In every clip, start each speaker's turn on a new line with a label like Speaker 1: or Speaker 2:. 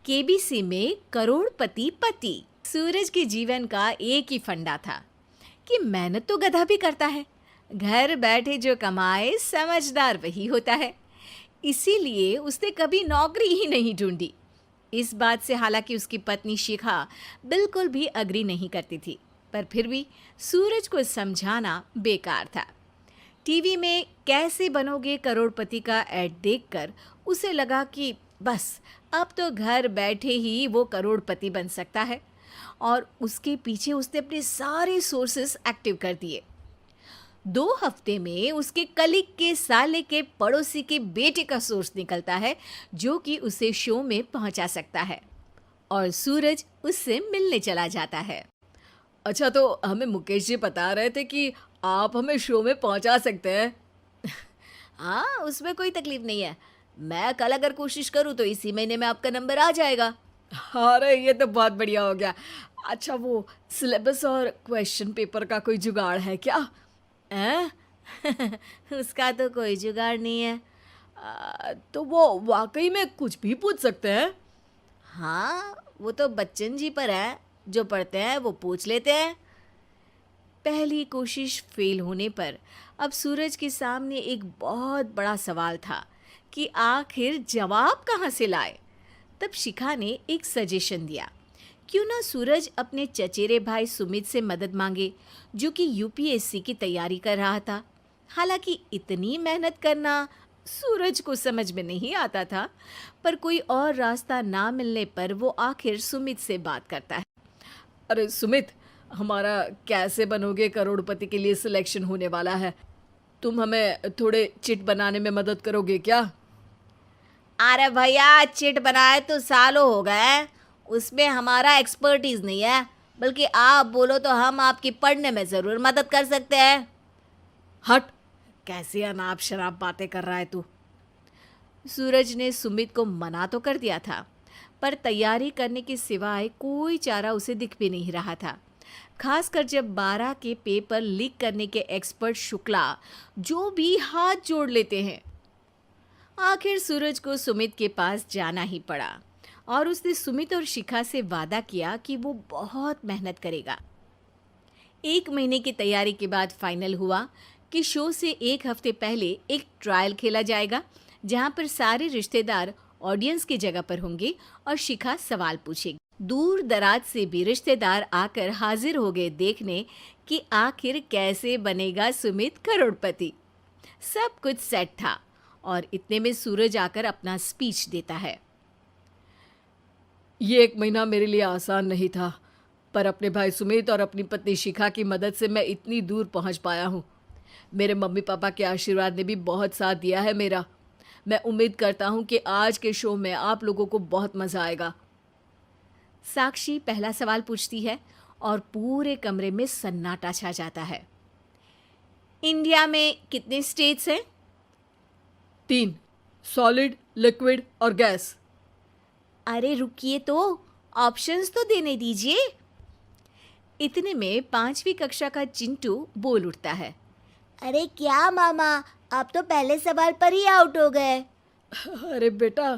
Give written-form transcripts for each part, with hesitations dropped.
Speaker 1: KBC में करोड़पति पति। सूरज के जीवन का एक ही फंडा था कि मेहनत तो गधा भी करता है, घर बैठे जो कमाए समझदार वही होता है। इसीलिए उसने कभी नौकरी ही नहीं ढूंढी। इस बात से हालांकि उसकी पत्नी शिखा बिल्कुल भी अग्री नहीं करती थी, पर फिर भी सूरज को समझाना बेकार था। टीवी में कैसे बनोगे करोड़पति का ऐड देखकर उसे लगा कि बस अब तो घर बैठे ही वो करोड़पति बन सकता है, और उसके पीछे उसने अपने सारे सोर्सेस एक्टिव कर दिए। 2 हफ्ते में उसके कलीग के साले के पड़ोसी के बेटे का सोर्स निकलता है जो कि उसे शो में पहुंचा सकता है, और सूरज उससे मिलने चला जाता है।
Speaker 2: अच्छा, तो हमें मुकेश जी बता रहे थे कि आप हमें शो में पहुंचा सकते हैं।
Speaker 1: हाँ, उसमें कोई तकलीफ नहीं है। मैं कल अगर कोशिश करूँ तो इसी महीने में आपका नंबर आ जाएगा।
Speaker 2: अरे ये तो बहुत बढ़िया हो गया। अच्छा, वो सिलेबस और क्वेश्चन पेपर का कोई जुगाड़ है क्या?
Speaker 1: हैं? उसका तो कोई जुगाड़ नहीं है।
Speaker 2: तो वो वाकई में कुछ भी पूछ सकते हैं?
Speaker 1: हाँ, वो तो बच्चन जी पर है, जो पढ़ते हैं वो पूछ लेते हैं। पहली कोशिश फेल होने पर अब सूरज के सामने एक बहुत बड़ा सवाल था कि आखिर जवाब कहाँ से लाए। तब शिखा ने एक सजेशन दिया, क्यों ना सूरज अपने चचेरे भाई सुमित से मदद मांगे, जो कि यूपीएससी की तैयारी कर रहा था। हालांकि इतनी मेहनत करना सूरज को समझ में नहीं आता था, पर कोई और रास्ता ना मिलने पर वो आखिर सुमित से बात करता है।
Speaker 2: अरे सुमित, हमारा कैसे बनोगे करोड़पति के लिए सिलेक्शन होने वाला है। तुम हमें थोड़े चिट बनाने में मदद करोगे क्या?
Speaker 1: अरे भैया, चिट बनाए तो सालों हो गए, उसमें हमारा एक्सपर्टीज नहीं है, बल्कि आप बोलो तो हम आपकी पढ़ने में ज़रूर मदद कर सकते हैं।
Speaker 2: हट, कैसी अनाप शराब बातें कर रहा है तू।
Speaker 1: सूरज ने सुमित को मना तो कर दिया था, पर तैयारी करने के सिवाय कोई चारा उसे दिख भी नहीं रहा था। खासकर जब 12 के पेपर लीक करने के एक्सपर्ट शुक्ला जो भी हाथ जोड़ लेते हैं। आखिर सूरज को सुमित के पास जाना ही पड़ा, और उसने सुमित और शिखा से वादा किया कि वो बहुत मेहनत करेगा। 1 महीने की तैयारी के बाद फाइनल हुआ कि शो से 1 हफ्ते पहले एक ट्रायल खेला जाएगा, जहां पर सारे रिश्तेदार ऑडियंस की जगह पर होंगे और शिखा सवाल पूछेगी। दूर दराज से भी रिश्तेदार आकर हाजिर हो गए देखने कि आखिर कैसे बनेगा सुमित करोड़पति। सब कुछ सेट था, और इतने में सूरज आकर अपना स्पीच देता है।
Speaker 2: ये 1 महीना मेरे लिए आसान नहीं था, पर अपने भाई सुमित और अपनी पत्नी शिखा की मदद से मैं इतनी दूर पहुंच पाया हूँ। मेरे मम्मी पापा के आशीर्वाद ने भी बहुत साथ दिया है मेरा। मैं उम्मीद करता हूँ कि आज के शो में आप लोगों को बहुत मज़ा आएगा।
Speaker 1: साक्षी पहला सवाल पूछती है, और पूरे कमरे में सन्नाटा छा जाता है। इंडिया में कितने स्टेट्स हैं?
Speaker 2: 3, सॉलिड, लिक्विड और गैस।
Speaker 1: अरे रुकिए, तो ऑप्शंस तो देने दीजिए। इतने में 5वीं कक्षा का चिंटू बोल उठता है।
Speaker 3: अरे क्या मामा, आप तो पहले सवाल पर ही आउट हो गए।
Speaker 2: अरे बेटा,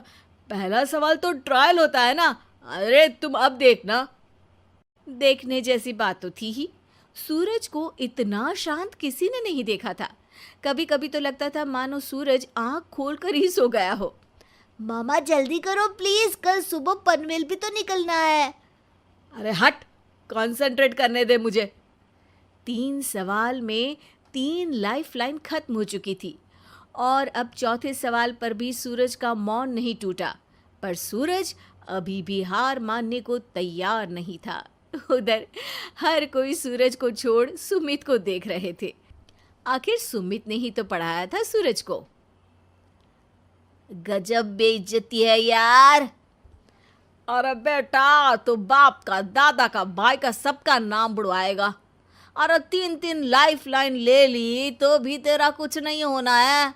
Speaker 2: पहला सवाल तो ट्रायल होता है ना। अरे तुम अब देखना।
Speaker 1: देखने जैसी बात तो थी ही। सूरज को इतना शांत किसी ने नहीं देखा था। कभी कभी तो लगता था मानो सूरज आंख खोलकर ही सो गया हो।
Speaker 3: मामा जल्दी करो प्लीज, कल सुबह पनवेल भी तो निकलना है।
Speaker 2: अरे हट, कंसंट्रेट करने दे मुझे।
Speaker 1: 3 सवाल में 3 लाइफलाइन खत्म हो चुकी थी, और अब चौथे सवाल पर भी सूरज का मौन नहीं टूटा। पर सूरज अभी भी हार मानने को तैयार नहीं था। उधर हर कोई सूरज को छोड़ सुमित को देख रहे थे। आखिर सुमित ने ही तो पढ़ाया था सूरज को।
Speaker 3: गजब बेइज्जती है यार।
Speaker 2: अरे बेटा, तो बाप का, दादा का, भाई का, सबका नाम बुड़वाएगा।
Speaker 1: अरे 3 लाइफ लाइन ले ली तो भी तेरा कुछ नहीं होना है।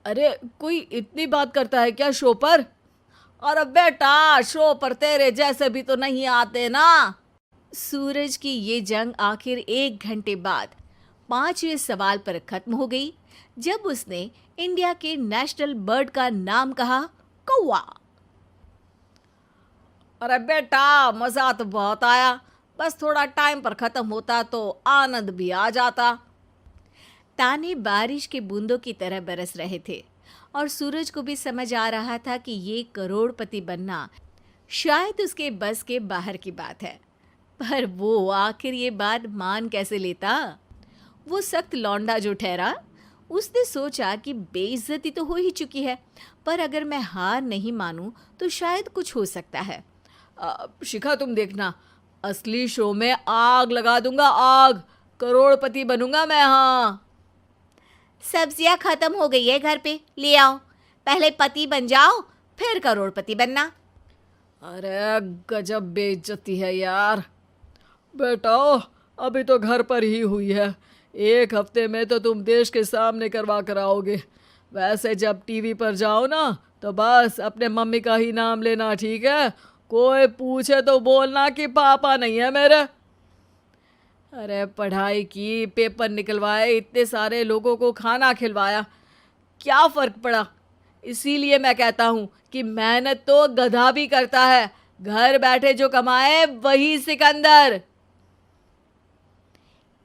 Speaker 2: अरे कोई इतनी बात करता है क्या शो पर?
Speaker 1: अरे बेटा, शो पर तेरे जैसे भी तो नहीं आते ना। सूरज की ये जंग आखिर 1 घंटे बाद 5वें सवाल पर खत्म हो गई, जब उसने इंडिया के नेशनल बर्ड का नाम कहा, कौवा।
Speaker 2: अरे बेटा, मजा तो बहुत आया, बस थोड़ा टाइम पर खत्म होता तो आनंद भी आ जाता।
Speaker 1: ताने बारिश के बूंदों की तरह बरस रहे थे और सूरज को भी समझ आ रहा था कि ये करोड़पति बनना शायद उसके बस के बाहर की बात है। पर वो आखिर ये बात मान कैसे लेता? वो सख्त लौंडा जो ठहरा, उसने सोचा कि बेइज्जती तो हो ही चुकी है, पर अगर मैं हार नहीं मानूं तो शायद कुछ हो सकता है।
Speaker 2: शिखा, तुम देखना, असली शो में आग लगा दूंगा, आग। करोड़पति बनूंगा मैं। हाँ,
Speaker 3: सब्जियां खत्म हो गई है घर पे, ले आओ। पहले पति बन जाओ, फिर करोड़पति बनना।
Speaker 2: अरे गजब बेइज्जती है यार। बेटा, अभी तो घर पर ही हुई है, 1 हफ्ते में तो तुम देश के सामने करवा कर आओगे। वैसे जब टीवी पर जाओ ना, तो बस अपने मम्मी का ही नाम लेना, ठीक है? कोई पूछे तो बोलना कि पापा नहीं है मेरे। अरे पढ़ाई की, पेपर निकलवाए, इतने सारे लोगों को खाना खिलवाया, क्या फ़र्क पड़ा? इसीलिए मैं कहता हूँ कि मेहनत तो गधा भी करता है, घर बैठे जो कमाए वही सिकंदर।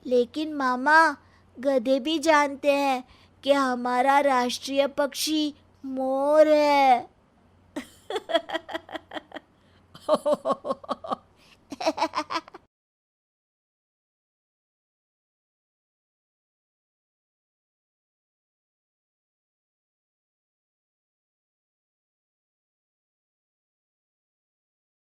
Speaker 3: लेकिन मामा, गधे भी जानते हैं कि हमारा राष्ट्रीय पक्षी मोर है।